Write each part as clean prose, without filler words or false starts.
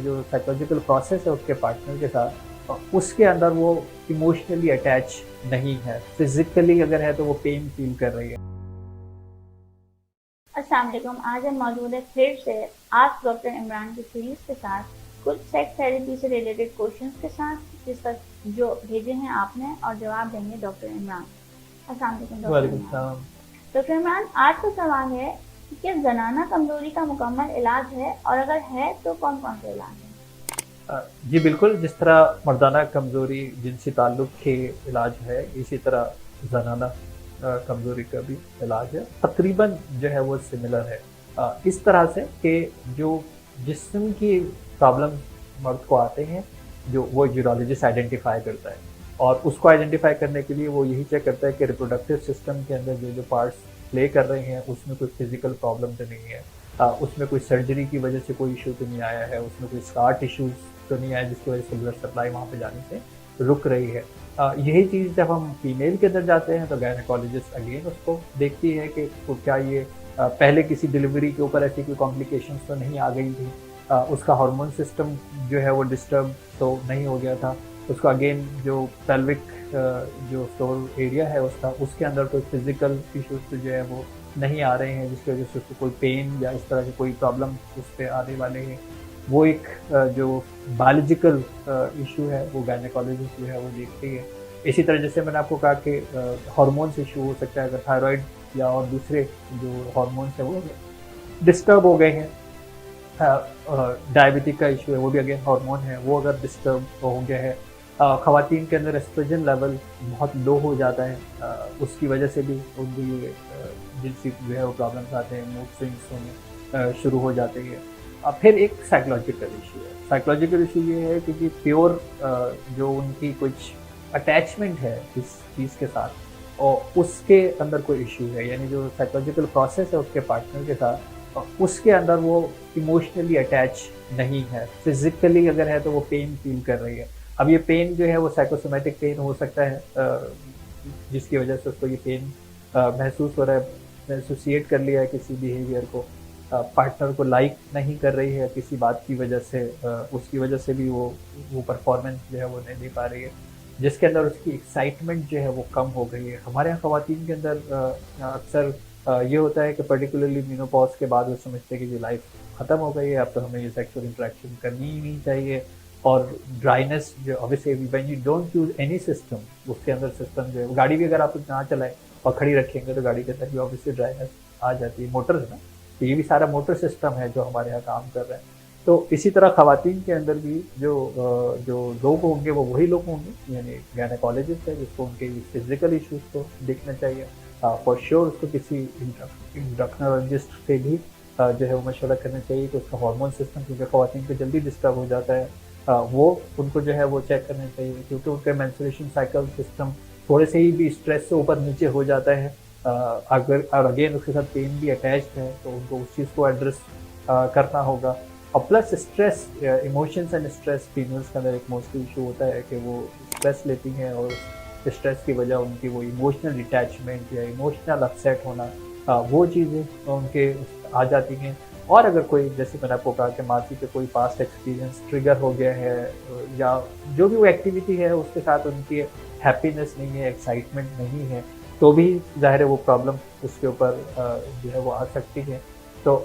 जो psychological process है उसके पार्टनर के साथ उसके अंदर वो इमोशनली अटैच नहीं है, फिजिकली अगर है तो वो पेन फील कर रही है। अस्सलाम वालेकुम। आज हम मौजूद है फिर से आस्क डॉक्टर इमरान की सीरीज के साथ कुछ सेक्स थेरेपी से रिलेटेड क्वेश्चंस के साथ, जिसका जो भेजे हैं आपने और जवाब देंगे डॉक्टर इमरान। अस्सलाम वालेकुम डॉक्टर वालेकुम इमरान। सलाम। डॉक्टर इमरान, आज का सवाल है कि क्या जनाना कमजोरी का मुकम्मल इलाज है, और अगर है तो कौन कौन से इलाज है? जी बिल्कुल, जिस तरह मर्दाना कमज़ोरी जिनसी ताल्लुक़ के इलाज है, इसी तरह ज़नाना कमज़ोरी का भी इलाज है। तकरीबन जो है वो सिमिलर है, इस तरह से कि जो जिस्म की प्रॉब्लम मर्द को आते हैं, जो वो यूरोलॉजिस्ट आइडेंटिफ़ाई करता है, और उसको आइडेंटिफ़ाई करने के लिए वो यही चेक करता है कि रिप्रोडक्टिव सिस्टम के अंदर जो पार्ट्स प्ले कर रहे हैं उसमें कोई फिज़िकल प्रॉब्लम तो नहीं है, उसमें कोई सर्जरी की वजह से कोई इशू तो नहीं आया है, उसमें कोई स्कार टिश्यूज़ तो नहीं आया जिसकी वजह से ब्लड सप्लाई वहाँ पे जाने से रुक रही है। यही चीज़ जब हम फीमेल के अंदर जाते हैं तो गायनेकोलॉजिस्ट अगेन उसको देखती है कि तो क्या ये पहले किसी डिलीवरी के ऊपर ऐसी कोई कॉम्प्लिकेशंस तो नहीं आ गई थी, उसका हार्मोन सिस्टम जो है वो डिस्टर्ब तो नहीं हो गया था, उसका अगेन जो पेल्विक जो फ्लोर एरिया है उसका, उसके अंदर कोई फिजिकल इश्यूज जो है वो नहीं आ रहे हैं जिसकी वजह से उसको कोई पेन या इस तरह की कोई प्रॉब्लम उस पर आने वाले हैं। वो एक जो बायोलॉजिकल इशू है वो गायनेकोलॉजिस्ट जो है वो देखती है। इसी तरह जैसे मैंने आपको कहा कि हार्मोन्स इशू हो सकता है, अगर थायराइड या और दूसरे जो हार्मोन्स है वो डिस्टर्ब हो गए हैं, डायबिटिक का इशू है वो भी अगेन हार्मोन है, वो अगर डिस्टर्ब हो गया है, ख़वातीन के अंदर एस्ट्रोजन लेवल बहुत लो हो जाता है, उसकी वजह से भी उनकी जिनसी जो है वो प्रॉब्लम्स आते हैं, मूड स्विंग्स होने शुरू हो जाते हैं। फिर एक साइकोलॉजिकल इशू है। साइकोलॉजिकल इशू ये है कि प्योर जो उनकी कुछ अटैचमेंट है इस चीज़ के साथ और उसके अंदर कोई इशू है, यानी जो साइकोलॉजिकल प्रोसेस है उसके पार्टनर के साथ उसके अंदर वो इमोशनली अटैच नहीं है, फिजिकली अगर है तो वो पेन फील कर रही है। अब ये पेन जो है वो साइकोसोमेटिक पेन हो सकता है, जिसकी वजह से उसको ये पेन महसूस हो रहा है, एसोसिएट कर लिया है किसी बिहेवियर को, पार्टनर को लाइक नहीं कर रही है किसी बात की वजह से, उसकी वजह से भी वो परफॉर्मेंस जो है वो नहीं दे पा रही है, जिसके अंदर उसकी एक्साइटमेंट जो है वो कम हो गई है। हमारे यहाँ ख़वातीन के अंदर अक्सर ये होता है कि पर्टिकुलरली मेनोपॉज के बाद वो समझते हैं कि ये लाइफ ख़त्म हो गई है, अब तो हमें ये सेक्सुअल इंटरेक्शन करनी ही नहीं चाहिए, और ड्राइनेस जो obviously when you don't use any system, उसके अंदर सिस्टम जो है, गाड़ी भी अगर आप ना चलाएं और खड़ी रखेंगे तो गाड़ी के अंदर भी ऑब्वियसली ड्राइनेस आ जाती है। मोटर है ना, तो ये भी सारा मोटर सिस्टम है जो हमारे यहाँ काम कर रहा है। तो इसी तरह ख़वातीन के अंदर भी जो लोग होंगे वो वही लोग होंगे, यानी गायनेकोलॉजिस्ट है जिसको उनके फिजिकल इश्यूज को देखना चाहिए। फॉर श्योर उसको किसी इंडोक्रिनोलॉजिस्ट से भी जो है वो मशवरा करना चाहिए कि उसका हार्मोन सिस्टम, क्योंकि ख़वातीन को जल्दी डिस्टर्ब हो जाता है, वो उनको जो है वो चेक करना चाहिए, क्योंकि उनका मेंस्ट्रुएशन साइकिल सिस्टम थोड़े से ही भी स्ट्रेस से ऊपर नीचे हो जाता है, अगर और अगेन उसके साथ पेन भी अटैच्ड है तो उनको उस चीज़ को एड्रेस करना होगा। और plus stress, emotions and stress females के अंदर एक मोस्टली इशू होता है कि वो स्ट्रेस लेती हैं और स्ट्रेस की वजह उनकी वो इमोशनल डिटैचमेंट या इमोशनल अपसेट होना, वो चीज़ें उनके आ जाती हैं। और अगर कोई, जैसे मैंने आपको कहा कि मासी के कोई पास्ट एक्सपीरियंस ट्रिगर हो गया है, या जो भी वो एक्टिविटी है उसके साथ उनकी हैप्पीनेस नहीं है, एक्साइटमेंट नहीं है, तो भी ज़ाहिर है वो प्रॉब्लम उसके ऊपर जो है वो आ सकती है। तो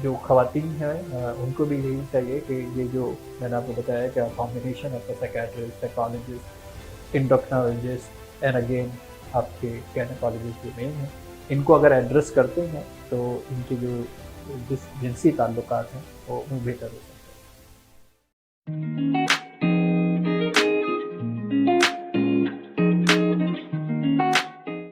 जो ख़वातीन हैं उनको भी यही चाहिए कि ये जो मैंने आपको बताया कि combination of psychiatrist, psychologist, endocrinologist and again आपके गायनेकोलॉजिस्ट जो मेन हैं, इनको अगर एड्रेस करते हैं तो इनके जो जिस जिनसी ताल्लुकात हैं वो बेहतर हो सकते हैं।